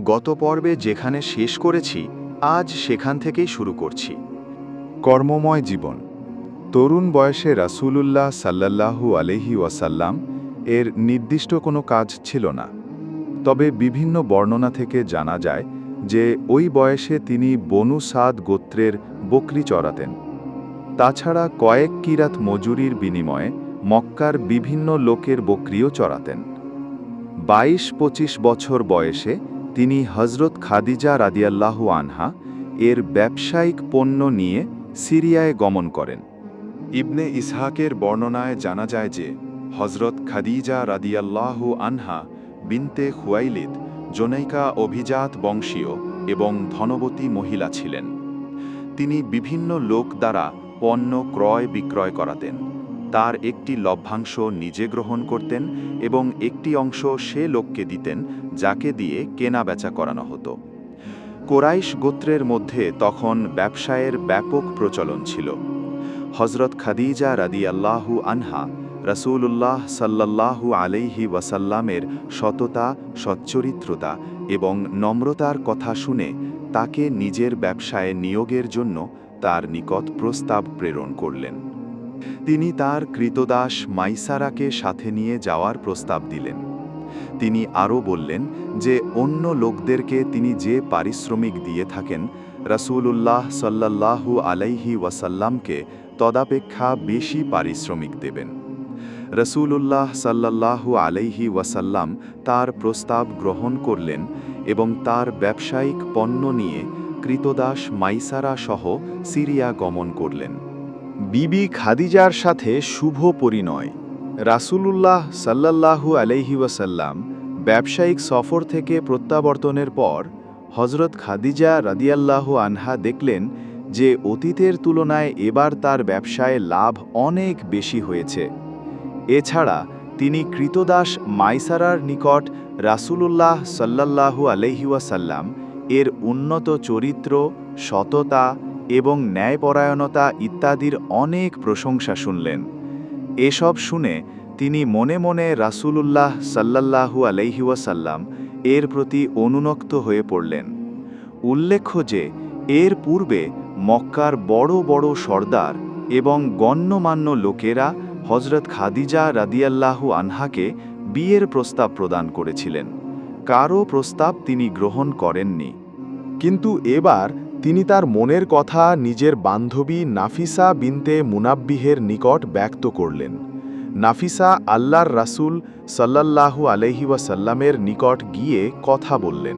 গত পর্বে যেখানে শেষ করেছি আজ সেখান থেকেই শুরু করছি। কর্মময় জীবন। তরুণ বয়সে রাসূলুল্লাহ সাল্লাল্লাহু আলাইহি ওয়াসাল্লাম এর নির্দিষ্ট কোনো কাজ ছিল না। তবে বিভিন্ন বর্ণনা থেকে জানা যায় যে ওই বয়সে তিনি বনু সাদ গোত্রের বকরি চরাতেন। তাছাড়া কয়েক কিরাত মজুরির বিনিময়ে মক্কার বিভিন্ন লোকের বকরিও চরাতেন। ২২-২৫ বছর বয়সে তিনি হযরত খাদিজা রাদিয়াল্লাহু আনহা এর ব্যবসায়িক পণ্য নিয়ে সিরিয়ায় গমন করেন। ইবনে ইসহাকের বর্ণনায় জানা যায় যে হযরত খাদিজা রাদিয়াল্লাহু আনহা বিনতে খুয়াইলিদ জনৈকা অভিজাত বংশীয় এবং ধনবতী মহিলা ছিলেন। তিনি বিভিন্ন লোক দ্বারা পণ্য ক্রয় বিক্রয় করাতেন। তার একটি লভ্যাংশ নিজে গ্রহণ করতেন এবং একটি অংশ সে লোককে দিতেন যাকে দিয়ে কেনাবেচা করানো হতো। কোরাইশ গোত্রের মধ্যে তখন ব্যবসায়ের ব্যাপক প্রচলন ছিল। হযরত খাদিজা রাদিয়াল্লাহু আনহা রাসূলুল্লাহ সাল্লাল্লাহু আলাইহি ওয়াসাল্লামের সততা, সচ্চরিত্রতা এবং নম্রতার কথা শুনে তাকে নিজের ব্যবসায় নিয়োগের জন্য তার নিকট প্রস্তাব প্রেরণ করলেন। তিনি তার কৃতদাস মাইসারাকে সাথে নিয়ে যাওয়ার প্রস্তাব দিলেন। তিনি আরও বললেন যে অন্য লোকদেরকে তিনি যে পারিশ্রমিক দিয়ে থাকেন রাসূলুল্লাহ সাল্লাল্লাহু আলাইহি ওয়াসাল্লামকে তদাপেক্ষা বেশি পারিশ্রমিক দেবেন। রাসূলুল্লাহ সাল্লাল্লাহু আলাইহি ওয়াসাল্লাম তার প্রস্তাব গ্রহণ করলেন এবং তার ব্যবসায়িক পণ্য নিয়ে কৃতদাস মাইসারা সহ সিরিয়া গমন করলেন। বিবি খাদিজার সাথে শুভ পরিণয়। রাসূলুল্লাহ সাল্লাল্লাহু আলাইহি ওয়াসাল্লাম ব্যবসায়িক সফর থেকে প্রত্যাবর্তনের পর হযরত খাদিজা রাদিয়াল্লাহু আনহা দেখলেন যে অতীতের তুলনায় এবার তার ব্যবসায় লাভ অনেক বেশি হয়েছে। এছাড়া তিনি কৃতদাস মাইসারার নিকট রাসূলুল্লাহ সাল্লাল্লাহু আলাইহি ওয়াসাল্লাম এর উন্নত চরিত্র, সততা এবং ন্যায়পরায়ণতা ইত্যাদির অনেক প্রশংসা শুনলেন। এসব শুনে তিনি মনে মনে রাসূলুল্লাহ সাল্লাল্লাহু আলাইহি ওয়াসাল্লাম এর প্রতি অনুরক্ত হয়ে পড়লেন। উল্লেখ্য যে এর পূর্বে মক্কার বড় বড় সর্দার এবং গণ্যমান্য লোকেরা হযরত খাদিজা রাদিয়াল্লাহু আনহাকে বিয়ের প্রস্তাব প্রদান করেছিলেন। কারও প্রস্তাব তিনি গ্রহণ করেননি। কিন্তু এবার তিনি তার মনের কথা নিজের বান্ধবী নাফিসা বিনতে মুনাব্বিহের নিকট ব্যক্ত করলেন। নাফিসা আল্লাহর রাসূল সাল্লাল্লাহু আলাইহি ওয়াসাল্লামের নিকট গিয়ে কথা বললেন।